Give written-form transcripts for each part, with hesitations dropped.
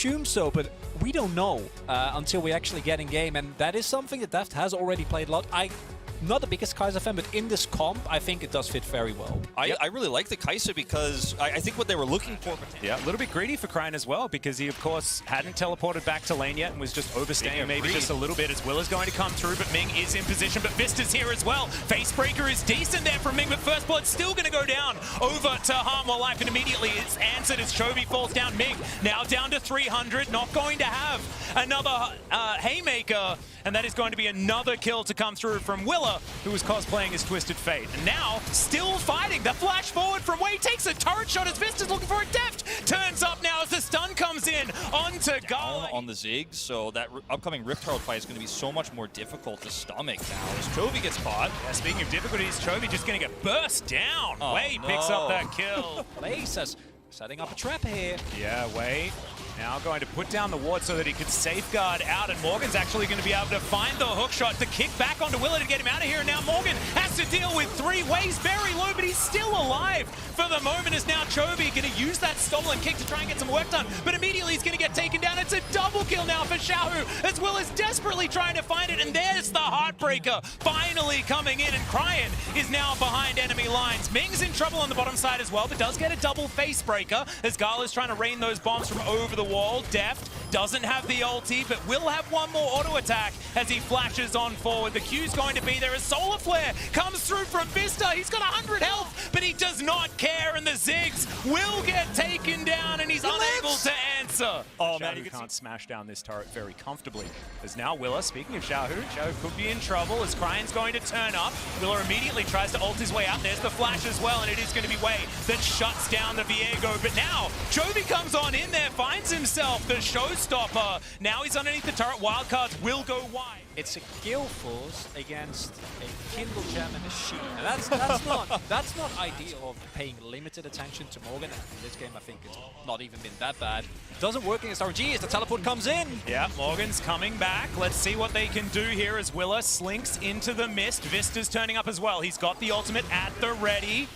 assume so, but we don't know until we actually get in game, and that is something that Deft has already played a lot. I'm not the biggest Kai'Sa fan, but in this comp, I think it does fit very well. I really like the Kai'Sa because I think what they were looking for... Yeah, a little bit greedy for Cryan as well, because he, of course, hadn't teleported back to lane yet and was just overstaying maybe just a little bit as Will is going to come through, but Ming is in position, but Vista's here as well. Facebreaker is decent there from Ming, but First Blood's still going to go down over to Harmwell Life, and immediately it's answered as Chovy falls down. Ming now down to 300, not going to have another Haymaker, and that is going to be another kill to come through from Willa, who was cosplaying as Twisted Fate. And now, still fighting. The flash forward from Wei takes a turret shot as Vista's looking for a Deft. Turns up now as the stun comes in onto Gala. On the Ziggs, so that upcoming Rift Herald fight is going to be so much more difficult to stomach now as Chovy gets caught. Yeah, speaking of difficulties, Chovy just going to get burst down. Wei picks up that kill. Wei says, setting up a trap here. Yeah, Wei now going to put down the ward so that he could safeguard out, and Morgan's actually going to be able to find the hook shot to kick back onto Willa to get him out of here, and now Morgan has to deal with 3. Wei's very low, but he's still alive for the moment, as now Chovy going to use that stolen kick to try and get some work done, but immediately he's going to get taken down. It's a double kill now for Xiaohu, as Will is desperately trying to find it, and there's the Heartbreaker finally coming in, and Cryan is now behind enemy lines. Ming's in trouble on the bottom side as well, but does get a double Facebreaker, as Gala's trying to rain those bombs from over the wall. Deft doesn't have the ulti, but will have one more auto attack as he flashes on forward. The Q's going to be there as Solar Flare comes through from Vista. He's got 100 health, but he does not care, and the Ziggs will get taken down, and he's unable to answer. Oh man, you can't smash down this turret very comfortably. As now Willa, speaking of Xiaohu could be in trouble as Cryan's going to turn up. Willa immediately tries to ult his way out. There's the flash as well, and it is going to be Wei that shuts down the Viego. But now, Chovy comes on in there, finds himself the showstopper. Now he's underneath the turret. Wildcards will go wide. It's a Gale Force against a Kindle Gem and a Sheep. And that's not ideal of paying limited attention to Morgan. In this game, I think it's not even been that bad. Doesn't work against RNG as the teleport comes in. Yeah, Morgan's coming back. Let's see what they can do here as Willa slinks into the mist. Vista's turning up as well. He's got the ultimate at the ready.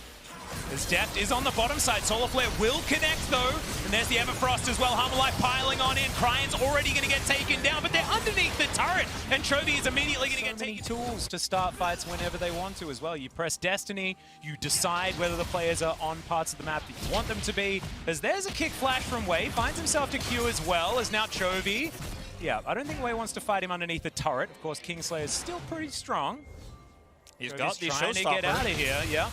As Deft is on the bottom side, Solar Flare will connect though, and there's the Everfrost as well. Harmalife piling on in. Cryan's already going to get taken down, but they're underneath the turret, and Chovy is immediately going to get taken. Tools to start fights whenever they want to as well. You press Destiny, you decide whether the players are on parts of the map that you want them to be. As there's a kick flash from Wei, finds himself to Q as well, as now Chovy. Yeah, I don't think Wei wants to fight him underneath the turret. Of course, Kingslayer is still pretty strong. He's got the trying to get out of here, yeah.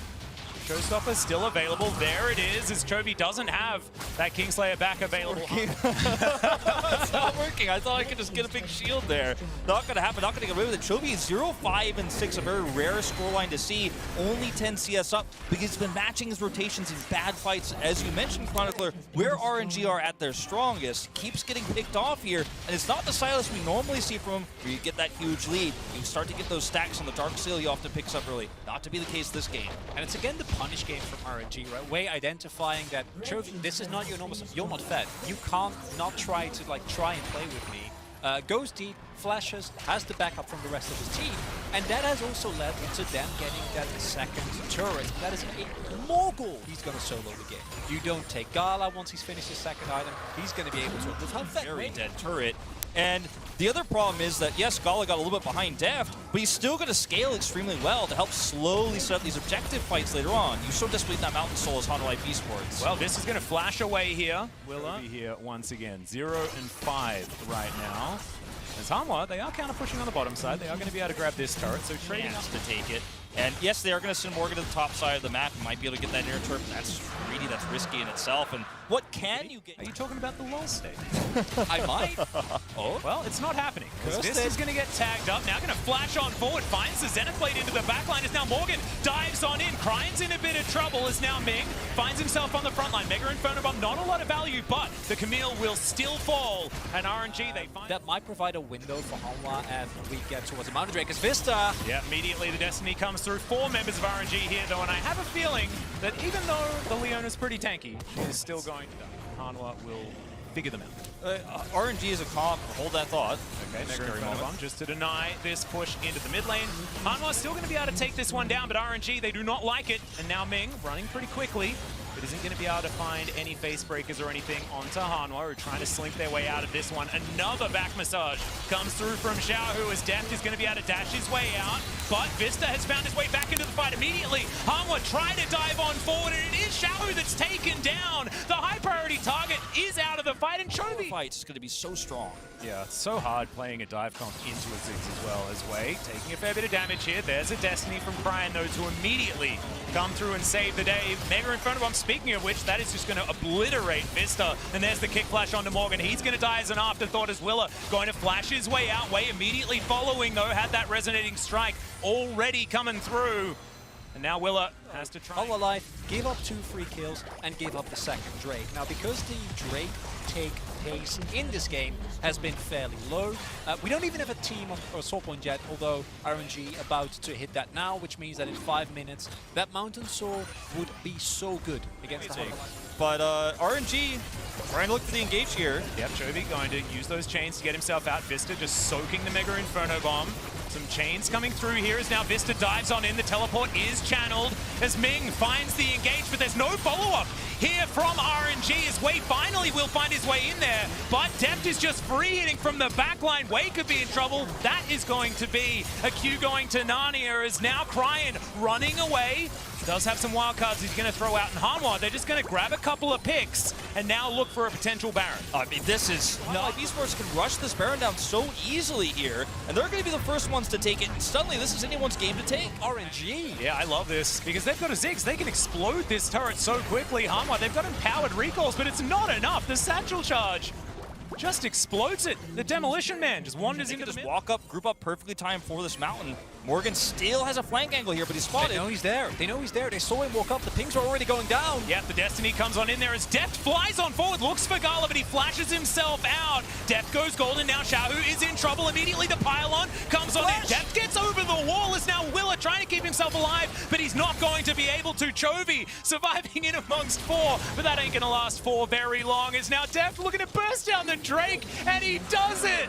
Showstopper still available. There it is, as Chovy doesn't have that Kingslayer back available. It's not working. I thought I could just get a big shield there. Not going to happen. Not going to get rid of it. Chovy is 0-5-6, a very rare scoreline to see. Only 10 CS up because he's been matching his rotations in bad fights. As you mentioned, Chronicler, where RNG are at their strongest, keeps getting picked off here. And it's not the Silas we normally see from him, where you get that huge lead. You start to get those stacks on the Dark Seal he often picks up early. Not to be the case this game. And it's again the punish game from RNG, right? Wei identifying that, Chovy, this is not your normal stuff. You're not fed. You can't not try to try and play with me. Goes deep, flashes, has the backup from the rest of his team, and that has also led to them getting that second turret. That is a mogul. He's going to solo the game. You don't take Gala once he's finished his second item. He's going to be able to without very dead turret. And the other problem is that, yes, Gala got a little bit behind Deft, but he's still going to scale extremely well to help slowly set up these objective fights later on. You so desperately need that Mountain Soul as Honda Life Esports. Well, this is going to flash away here. Willa be here once again. 0-5 right now. As Hanwha, they are kind of pushing on the bottom side. They are going to be able to grab this turret, so trading up to take it. And yes, they are going to send Morgan to the top side of the map. You might be able to get that inner turret, but that's greedy, that's risky in itself. And what can you get? Are you talking about the LoL state? I might. Oh, well, it's not happening. This is going to get tagged up. Now going to flash on forward, finds the Zenith Blade into the backline. As now Morgan dives on in. Cryan's in a bit of trouble as now Ming finds himself on the front line. Mega Inferno Bomb, not a lot of value, but the Camille will still fall. And RNG, they find... That might provide a window for Hanwha, and we get towards the Mountain Drake as Vista. Yeah, immediately the Destiny comes through. 4 members of RNG here, though, and I have a feeling that even though the Leona's pretty tanky, she is still going to die. Hanwha will figure them out. RNG is a comp. Hold that thought. Okay, Mega Inferno Bomb just to deny this push into the mid lane. Hanwha's still going to be able to take this one down, but RNG, they do not like it. And now Ming running pretty quickly. but isn't going to be able to find any face breakers or anything onto Hanwha, who are trying to slink their way out of this one. Another back massage comes through from Xiaohu as Deft is going to be able to dash his way out, but Vista has found his way back into the fight immediately. Hanwha tried to dive on forward, and it is Xiaohu that's taken down. The high priority target is out of the fight, and Chovy. Fight is going to be so strong. Yeah, it's so hard playing a dive comp into a Ziggs as well as Wei. Taking a fair bit of damage here. There's a Destiny from Brian, though, to immediately come through and save the day. Mega in front of him, speaking of which, that is just going to obliterate Vista. And there's the kick flash onto Morgan. He's going to die as an afterthought as Willa going to flash his way out. Wei immediately following, though, had that resonating strike already coming through. And now Willa has to try. Hololive gave up 2 free kills and gave up the second Drake. Now, because the Drake take pace in this game has been fairly low, we don't even have a team or sword point yet, although RNG about to hit that now, which means that in 5 minutes, that Mountain Sword would be so good against the Hololive. But RNG trying to look for the engage here. Yep, Chovy going to use those chains to get himself out. Vista just soaking the Mega Inferno Bomb. Some chains coming through here as now Vista dives on in. The teleport is channeled as Ming finds the engage, but there's no follow-up here from RNG as Wei finally will find his way in there. But Deft is just free hitting from the backline. Wei could be in trouble. That is going to be a Q going to Narnia as now Cryan running away. Does have some wild cards he's going to throw out in Hanwha. They're just going to grab a couple of picks and now look for a potential Baron. I mean, this is not. Esports can rush this Baron down so easily here, and they're going to be the first ones to take it. And suddenly, this is anyone's game to take. RNG. Yeah, I love this because they've got a Ziggs. They can explode this turret so quickly. Hanwha, they've got empowered recalls, but it's not enough. The satchel charge just explodes it. The Demolition Man just wanders into the middle. Walk up, group up, perfectly timed for this mountain. Morgan still has a flank angle here, but he's spotted. They know he's there. They know he's there. They saw him walk up. The pings are already going down. Yep, the Destiny comes on in there as Deft flies on forward, looks for Gala, but he flashes himself out. Deft goes golden. Now Xiaohu is in trouble. Immediately the pylon comes on in. Deft gets over the wall as now Willa trying to keep himself alive, but he's not going to be able to. Chovy surviving in amongst 4, but that ain't going to last for very long. Is now Deft looking to burst down the Drake, and he does it.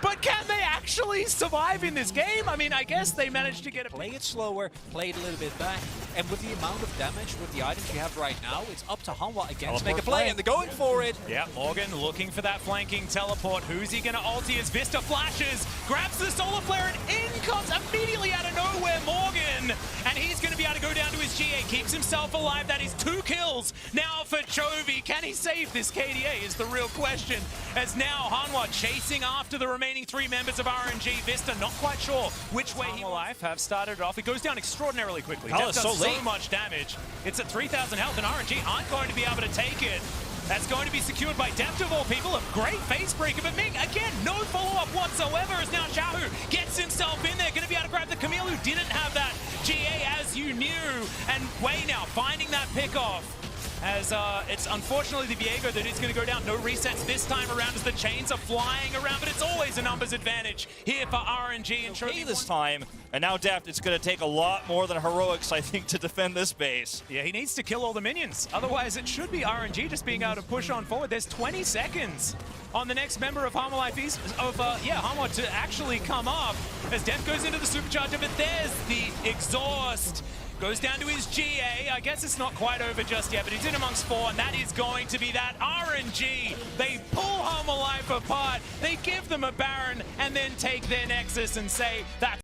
But can they actually survive in this game? I mean, I guess they managed to get Play it slower, play it a little bit back, and with the amount of damage with the items you have right now, it's up to Hanwha again to make a play, and they're going for it. Yeah, Morgan looking for that flanking teleport. Who's he going to ulti as Vista flashes, grabs the solar flare, and in comes immediately out of nowhere Morgan, and he's going to be able to go down to his GA, keeps himself alive. That is 2 kills now for Chovy. Can he save this KDA is the real question, as now Hanwha chasing after the remaining 3 members of RNG. Vista not quite sure which way he will. Life have started off. It goes down extraordinarily quickly. Deft does so much damage. It's at 3,000 health, and RNG aren't going to be able to take it. That's going to be secured by Deft of all people. A great face breaker, but Ming, again, no follow-up whatsoever as now Xiaohu gets himself in there. Going to be able to grab the Camille, who didn't have that GA as you knew. And Wei now finding that pick off. As it's unfortunately the Viego that is going to go down. No resets this time around as the chains are flying around, but it's always a numbers advantage here for RNG. And okay this time, and now Deft, it's going to take a lot more than heroics, I think, to defend this base. Yeah, he needs to kill all the minions. Otherwise, it should be RNG just being able to push on forward. There's 20 seconds on the next member of Hanwha Hanwha to actually come up as Deft goes into the supercharger, but there's the exhaust. Goes down to his GA. I guess it's not quite over just yet, but he's in amongst 4, and that is going to be that. RNG, they pull Hanwha apart, they give them a Baron, and then take their Nexus and say, that's